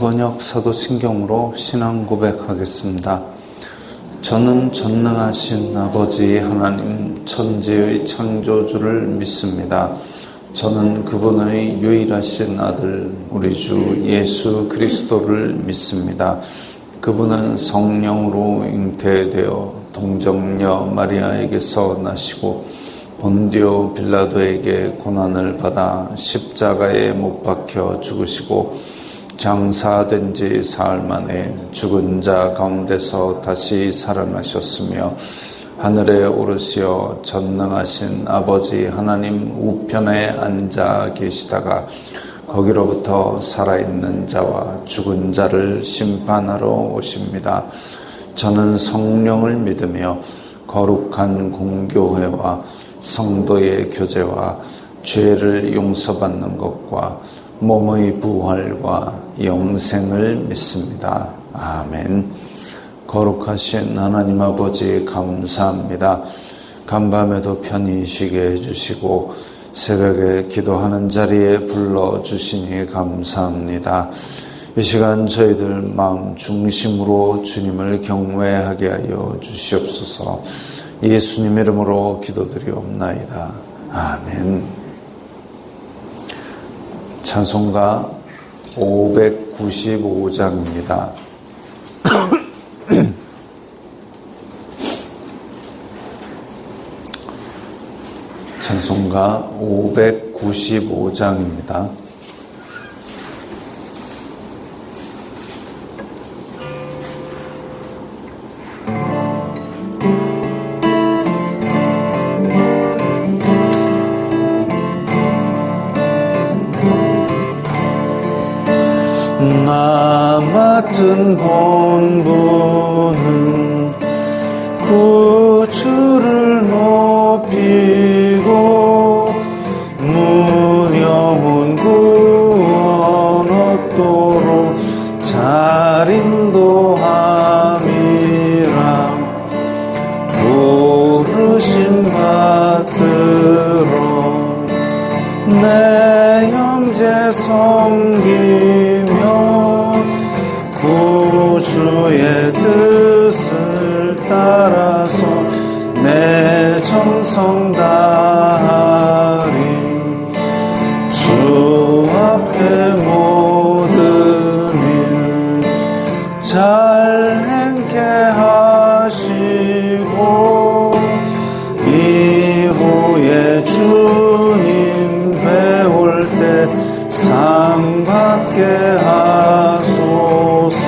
번역 사도신경으로 신앙 고백하겠습니다. 저는 전능하신 아버지 하나님 천지의 창조주를 믿습니다. 저는 그분의 유일하신 아들 우리 주 예수 그리스도를 믿습니다. 그분은 성령으로 잉태되어 동정녀 마리아에게서 나시고 본디오 빌라도에게 고난을 받아 십자가에 못 박혀 죽으시고 장사된 지 사흘 만에 죽은 자 가운데서 다시 살아나셨으며 하늘에 오르시어 전능하신 아버지 하나님 우편에 앉아 계시다가 거기로부터 살아있는 자와 죽은 자를 심판하러 오십니다. 저는 성령을 믿으며 거룩한 공교회와 성도의 교제와 죄를 용서받는 것과 몸의 부활과 영생을 믿습니다. 아멘. 거룩하신 하나님 아버지 감사합니다. 간밤에도 편히 쉬게 해주시고 새벽에 기도하는 자리에 불러주시니 감사합니다. 이 시간 저희들 마음 중심으로 주님을 경외하게 하여 주시옵소서. 예수님 이름으로 기도드리옵나이다. 아멘. 찬송가 595장입니다. 찬송가 595장입니다. 나 맡은 본분은 구주를 높이고 무영혼 구원 얻도록 잘 인도함이라. 부르심 받들어 내 형제 섬기며 구주의 뜻을 따라서 내 정성 다하리. 주 앞에 모든 일 잘 행케 하시고 이후에 주님 배울 때 상 받게 하소서.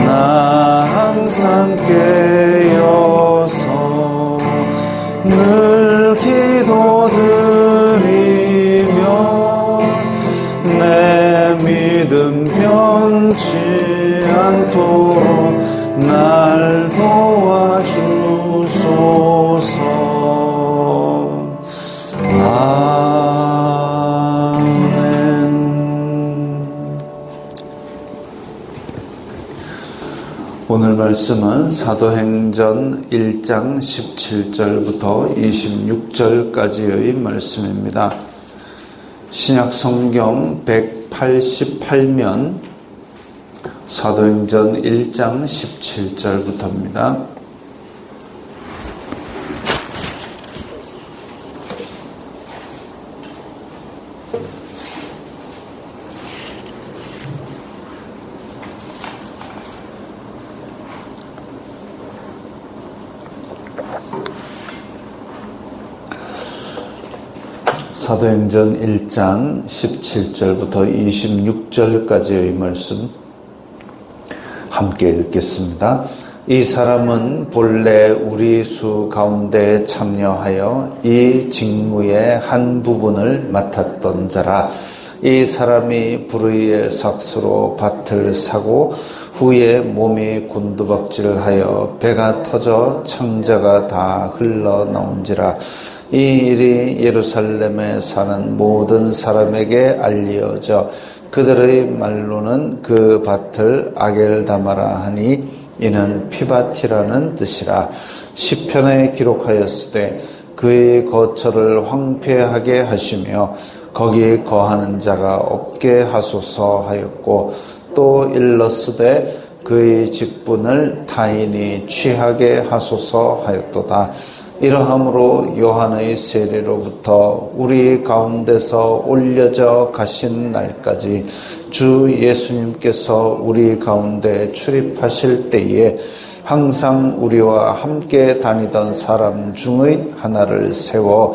나 항상 깨어서 늘 기도드리며 내 믿음 변치 않도록 날 도와주소서. 오늘 말씀은 사도행전 1장 17절부터 26절까지의 말씀입니다. 신약성경 188면 사도행전 1장 17절부터입니다. 사도행전 1장 17절부터 26절까지의 말씀 함께 읽겠습니다. 이 사람은 본래 우리 수 가운데 참여하여 이 직무의 한 부분을 맡았던 자라. 이 사람이 불의의 삭수로 밭을 사고 후에 몸이 곤두박질하여 배가 터져 창자가 다 흘러나온지라. 이 일이 예루살렘에 사는 모든 사람에게 알려져 그들의 말로는 그 밭을 아겔다마라 하니 이는 피밭이라는 뜻이라. 시편에 기록하였으되 그의 거처를 황폐하게 하시며 거기 거하는 자가 없게 하소서 하였고 또 일렀으되 그의 직분을 타인이 취하게 하소서 하였도다. 이러함으로 요한의 세례로부터 우리 가운데서 올려져 가신 날까지 주 예수님께서 우리 가운데 출입하실 때에 항상 우리와 함께 다니던 사람 중의 하나를 세워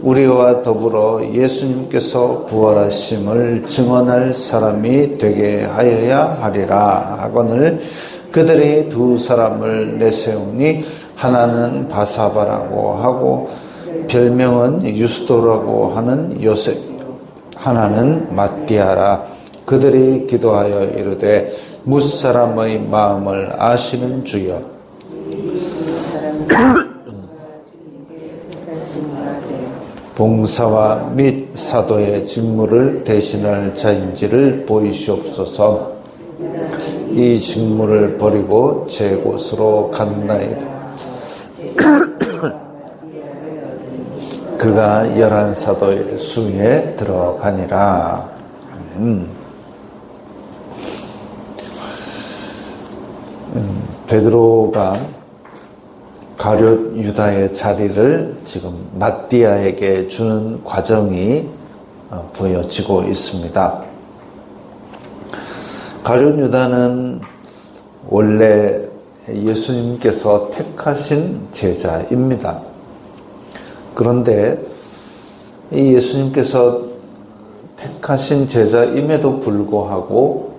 우리와 더불어 예수님께서 부활하심을 증언할 사람이 되게 하여야 하리라 하거늘 그들이 두 사람을 내세우니 하나는 바사바라고 하고 별명은 유스도라고 하는 요셉, 하나는 마띠아라. 그들이 기도하여 이르되 무사람의 마음을 아시는 주여 봉사와 및 사도의 직무를 대신할 자인지를 보이시옵소서. 이 직무를 버리고 제 곳으로 간나이다. 그가 11사도의 수에 들어가니라. 베드로가 가룟 유다의 자리를 지금 마띠아에게 주는 과정이 보여지고 있습니다. 가룟 유다는 원래 예수님께서 택하신 제자입니다. 그런데 이 예수님께서 택하신 제자임에도 불구하고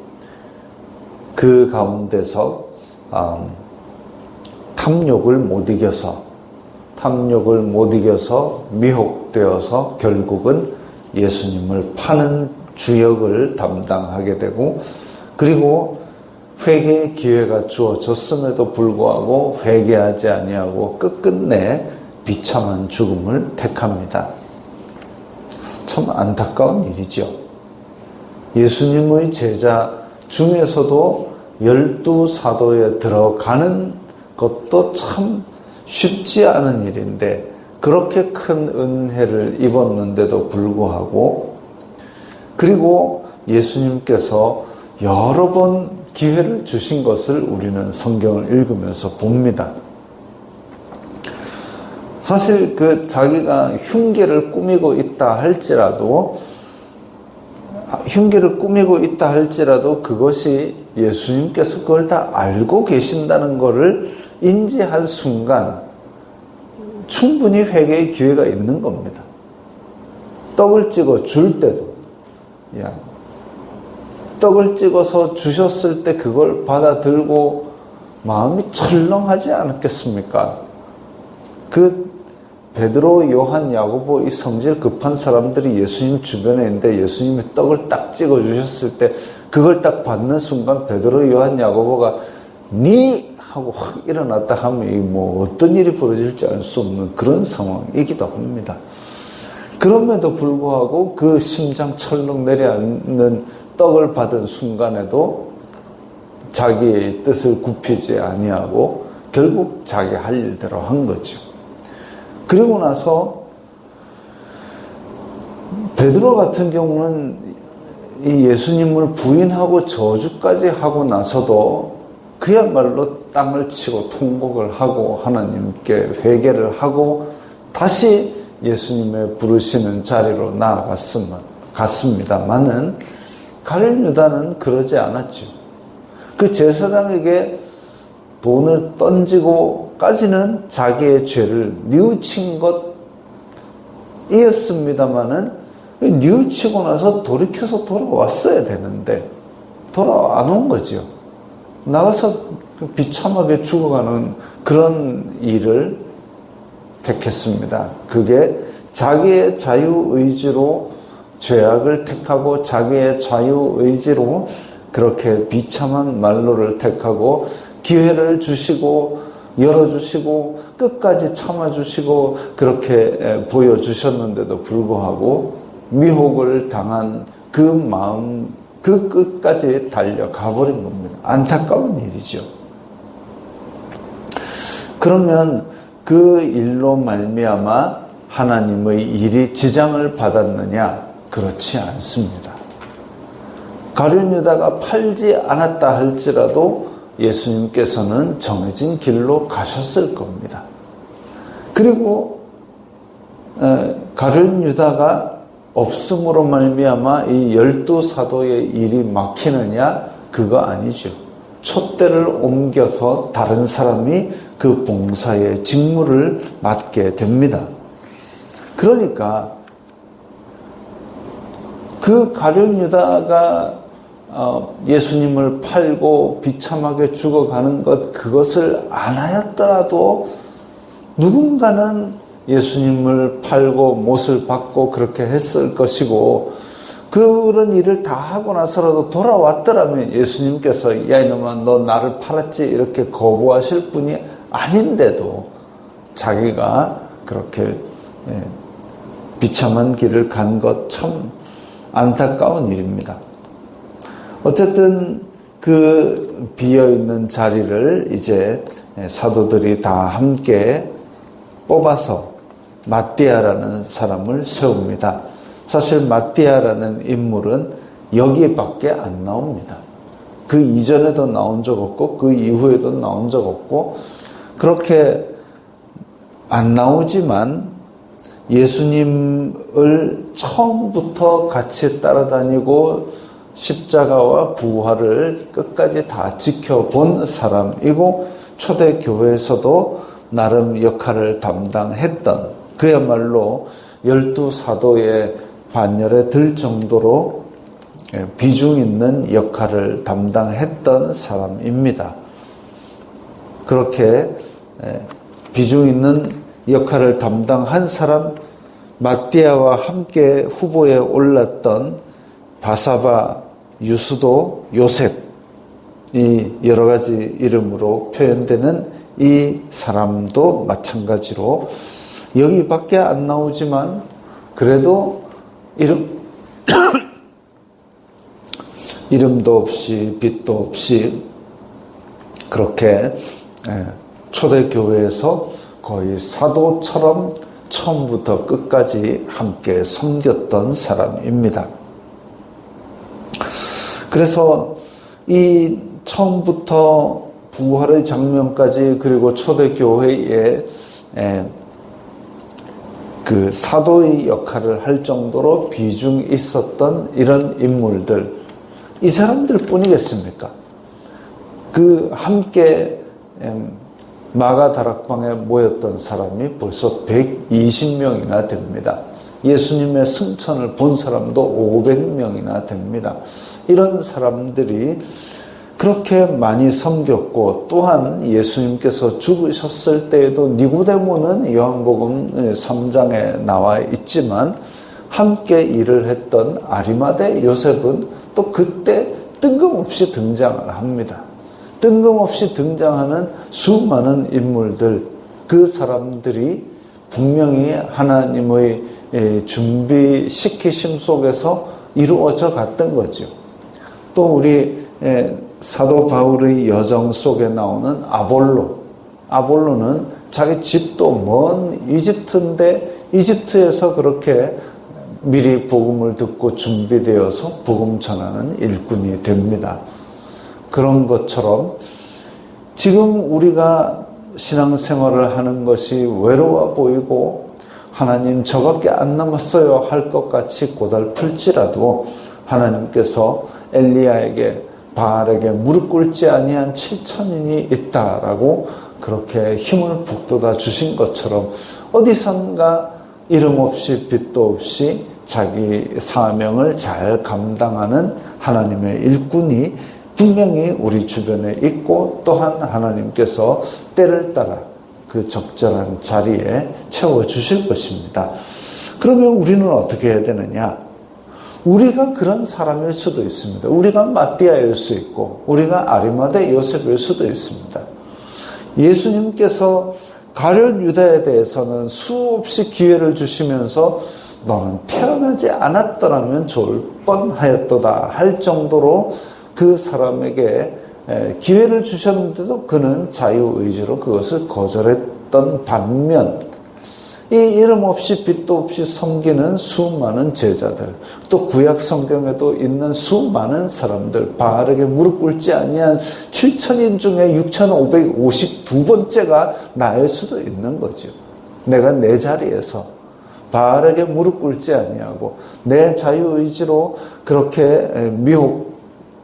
그 가운데서 탐욕을 못 이겨서 미혹되어서 결국은 예수님을 파는 주역을 담당하게 되고, 그리고 회개의 기회가 주어졌음에도 불구하고 회개하지 아니하고 끝끝내 비참한 죽음을 택합니다. 참 안타까운 일이죠. 예수님의 제자 중에서도 12사도에 들어가는 것도 참 쉽지 않은 일인데, 그렇게 큰 은혜를 입었는데도 불구하고, 그리고 예수님께서 여러 번 기회를 주신 것을 우리는 성경을 읽으면서 봅니다. 사실 자기가 흉계를 꾸미고 있다 할지라도 그것이 예수님께서 그걸 다 알고 계신다는 것을 인지한 순간 충분히 회개의 기회가 있는 겁니다. 떡을 찍어 줄 때도, 떡을 찍어서 주셨을 때 그걸 받아들고 마음이 철렁하지 않았겠습니까? 베드로, 요한, 야고보 이 성질 급한 사람들이 예수님 주변에 있는데 예수님이 떡을 딱 찍어 주셨을 때 그걸 딱 받는 순간 베드로, 요한, 야고보가 니 하고 확 일어났다 하면 어떤 일이 벌어질지 알 수 없는 그런 상황이기도 합니다. 그럼에도 불구하고 그 심장 철렁 내려앉는 떡을 받은 순간에도 자기의 뜻을 굽히지 아니하고 결국 자기 할 일대로 한 거죠. 그리고 나서 베드로 같은 경우는 이 예수님을 부인하고 저주까지 하고 나서도 그야말로 땅을 치고 통곡을 하고 하나님께 회개를 하고 다시 예수님의 부르시는 자리로 나아갔습니다만은 가룟 유다는 그러지 않았죠. 그 제사장에게 돈을 던지고까지는 자기의 죄를 뉘우친 것이었습니다마는 뉘우치고 나서 돌이켜서 돌아왔어야 되는데 돌아와 안 온 거죠. 나가서 비참하게 죽어가는 그런 일을 택했습니다. 그게 자기의 자유의지로 죄악을 택하고 자기의 자유의지로 그렇게 비참한 말로를 택하고 기회를 주시고 열어주시고 끝까지 참아주시고 그렇게 보여주셨는데도 불구하고 미혹을 당한 그 마음, 그 끝까지 달려가 버린 겁니다. 안타까운 일이죠. 그러면 그 일로 말미암아 하나님의 일이 지장을 받았느냐? 그렇지 않습니다. 가룟 유다가 팔지 않았다 할지라도 예수님께서는 정해진 길로 가셨을 겁니다. 그리고 가룟 유다가 없음으로 말미암아 이 12사도의 일이 막히느냐? 그거 아니죠. 촛대를 옮겨서 다른 사람이 그 봉사의 직무를 맡게 됩니다. 그러니까 그 가룟 유다가 예수님을 팔고 비참하게 죽어가는 것, 그것을 안 하였더라도 누군가는 예수님을 팔고 못을 받고 그렇게 했을 것이고, 그런 일을 다 하고 나서라도 돌아왔더라면 예수님께서 야 이놈아 너 나를 팔았지 이렇게 거부하실 분이 아닌데도 자기가 그렇게 비참한 길을 간 것 참 안타까운 일입니다. 어쨌든 그 비어있는 자리를 이제 사도들이 다 함께 뽑아서 마띠아라는 사람을 세웁니다. 사실 마띠아라는 인물은 여기밖에 안 나옵니다. 그 이전에도 나온 적 없고 그 이후에도 나온 적 없고 그렇게 안 나오지만 예수님을 처음부터 같이 따라다니고 십자가와 부활을 끝까지 다 지켜본 사람이고 초대교회에서도 나름 역할을 담당했던 그야말로 12사도의 반열에 들 정도로 비중 있는 역할을 담당했던 사람입니다. 그렇게 비중 있는 역할을 담당한 사람, 마띠아와 함께 후보에 올랐던 바사바, 유스도, 요셉, 이 여러 가지 이름으로 표현되는 이 사람도 마찬가지로 여기밖에 안 나오지만 그래도 이름도 없이 빛도 없이 그렇게 초대교회에서 거의 사도처럼 처음부터 끝까지 함께 섬겼던 사람입니다. 그래서 이 처음부터 부활의 장면까지 그리고 초대교회에 그 사도의 역할을 할 정도로 비중 있었던 이런 인물들, 이 사람들 뿐이겠습니까? 그 함께 마가 다락방에 모였던 사람이 벌써 120명이나 됩니다. 예수님의 승천을 본 사람도 500명이나 됩니다. 이런 사람들이 그렇게 많이 섬겼고 또한 예수님께서 죽으셨을 때에도 니고데모는 요한복음 3장에 나와 있지만 함께 일을 했던 아리마대 요셉은 또 그때 뜬금없이 등장을 합니다. 뜬금없이 등장하는 수많은 인물들, 그 사람들이 분명히 하나님의 준비시키심 속에서 이루어져 갔던 거죠. 또 우리 사도 바울의 여정 속에 나오는 아볼로는 자기 집도 먼 이집트인데 이집트에서 그렇게 미리 복음을 듣고 준비되어서 복음 전하는 일꾼이 됩니다. 그런 것처럼 지금 우리가 신앙생활을 하는 것이 외로워 보이고 하나님 저밖에 안 남았어요 할 것 같이 고달플지라도 하나님께서 엘리야에게 바알에게 무릎 꿇지 아니한 7,000인이 있다라고 그렇게 힘을 북돋아 주신 것처럼 어디선가 이름 없이 빛도 없이 자기 사명을 잘 감당하는 하나님의 일꾼이 분명히 우리 주변에 있고 또한 하나님께서 때를 따라 그 적절한 자리에 채워주실 것입니다. 그러면 우리는 어떻게 해야 되느냐? 우리가 그런 사람일 수도 있습니다. 우리가 마띠아일 수 있고 우리가 아리마대 요셉일 수도 있습니다. 예수님께서 가룟 유다에 대해서는 수없이 기회를 주시면서 너는 태어나지 않았더라면 좋을 뻔하였도다 할 정도로 그 사람에게 기회를 주셨는데도 그는 자유의지로 그것을 거절했던 반면 이 이름 없이 빛도 없이 섬기는 수많은 제자들, 또 구약 성경에도 있는 수많은 사람들, 바알에게 무릎 꿇지 아니한 7,000인 중에 6,552번째가 나일 수도 있는 거죠. 내가 내 자리에서 바알에게 무릎 꿇지 아니하고 내 자유의지로 그렇게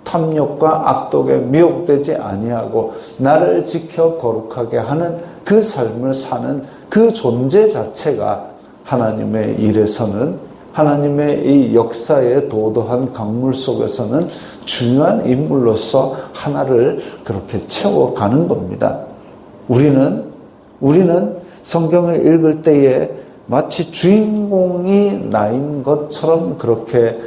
탐욕과 악독에 미혹되지 아니하고 나를 지켜 거룩하게 하는 그 삶을 사는 그 존재 자체가 하나님의 일에서는, 하나님의 이 역사의 도도한 강물 속에서는 중요한 인물로서 하나를 그렇게 채워가는 겁니다. 우리는 성경을 읽을 때에 마치 주인공이 나인 것처럼 그렇게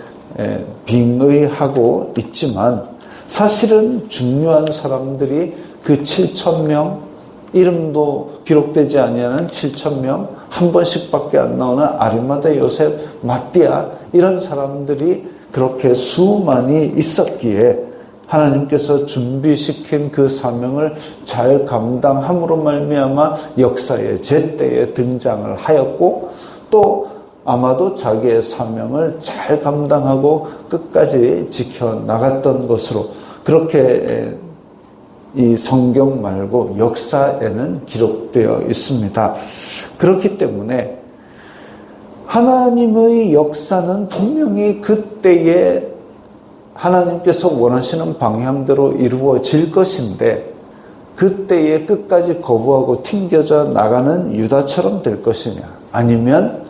빙의하고 있지만, 사실은 중요한 사람들이 그 7,000명, 이름도 기록되지 아니하는 7,000명, 한 번씩밖에 안 나오는 아리마다 요셉, 마띠아, 이런 사람들이 그렇게 수많이 있었기에 하나님께서 준비시킨 그 사명을 잘 감당함으로 말미암아 역사의 제때에 등장을 하였고, 또 아마도 자기의 사명을 잘 감당하고 끝까지 지켜나갔던 것으로 그렇게 이 성경 말고 역사에는 기록되어 있습니다. 그렇기 때문에 하나님의 역사는 분명히 그때에 하나님께서 원하시는 방향대로 이루어질 것인데, 그때에 끝까지 거부하고 튕겨져 나가는 유다처럼 될 것이냐, 아니면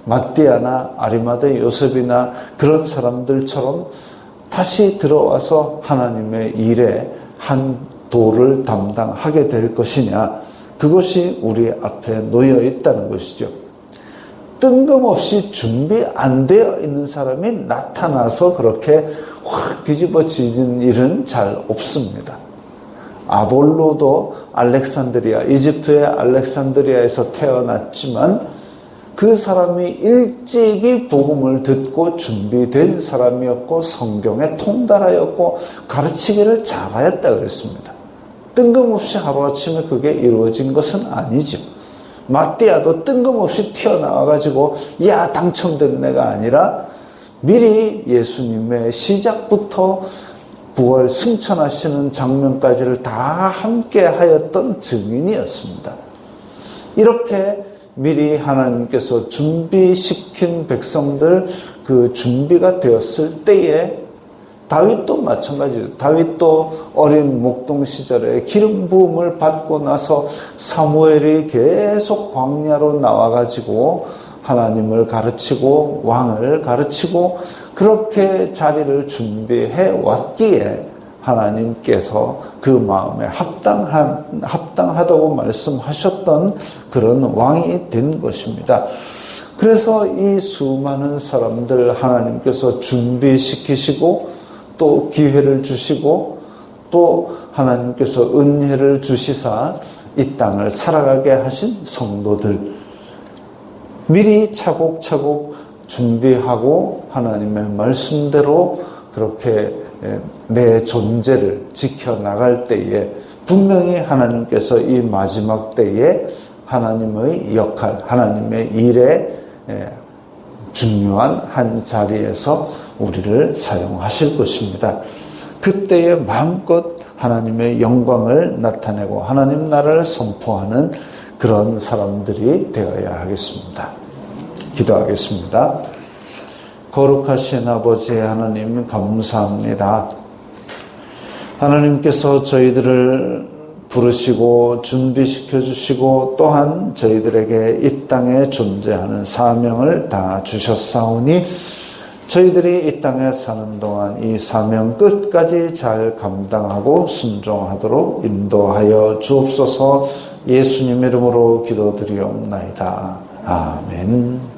마띠아나 아리마다 요셉이나 그런 사람들처럼 다시 들어와서 하나님의 일에 한 도를 담당하게 될 것이냐, 그것이 우리 앞에 놓여 있다는 것이죠. 뜬금없이 준비 안 되어 있는 사람이 나타나서 그렇게 확 뒤집어지는 일은 잘 없습니다. 아볼로도 알렉산드리아, 이집트의 알렉산드리아에서 태어났지만 그 사람이 일찍이 복음을 듣고 준비된 사람이었고 성경에 통달하였고 가르치기를 잘하였다 그랬습니다. 뜬금없이 하루아침에 그게 이루어진 것은 아니죠. 마띠아도 뜬금없이 튀어나와가지고 야 당첨된 내가 아니라 미리 예수님의 시작부터 부활 승천하시는 장면까지를 다 함께 하였던 증인이었습니다. 이렇게 미리 하나님께서 준비시킨 백성들, 그 준비가 되었을 때에 다윗도 마찬가지예요. 다윗도 어린 목동 시절에 기름 부음을 받고 나서 사무엘이 계속 광야로 나와가지고 하나님을 가르치고 왕을 가르치고 그렇게 자리를 준비해 왔기에 하나님께서 그 마음에 합당하다고 말씀하셨던 그런 왕이 된 것입니다. 그래서 이 수많은 사람들 하나님께서 준비시키시고 또 기회를 주시고 또 하나님께서 은혜를 주시사 이 땅을 살아가게 하신 성도들, 미리 차곡차곡 준비하고 하나님의 말씀대로 그렇게 내 존재를 지켜나갈 때에 분명히 하나님께서 이 마지막 때에 하나님의 역할, 하나님의 일에 중요한 한 자리에서 우리를 사용하실 것입니다. 그때에 마음껏 하나님의 영광을 나타내고 하나님 나라를 선포하는 그런 사람들이 되어야 하겠습니다. 기도하겠습니다. 거룩하신 아버지 하나님 감사합니다. 하나님께서 저희들을 부르시고 준비시켜 주시고 또한 저희들에게 이 땅에 존재하는 사명을 다 주셨사오니 저희들이 이 땅에 사는 동안 이 사명 끝까지 잘 감당하고 순종하도록 인도하여 주옵소서. 예수님 이름으로 기도드리옵나이다. 아멘.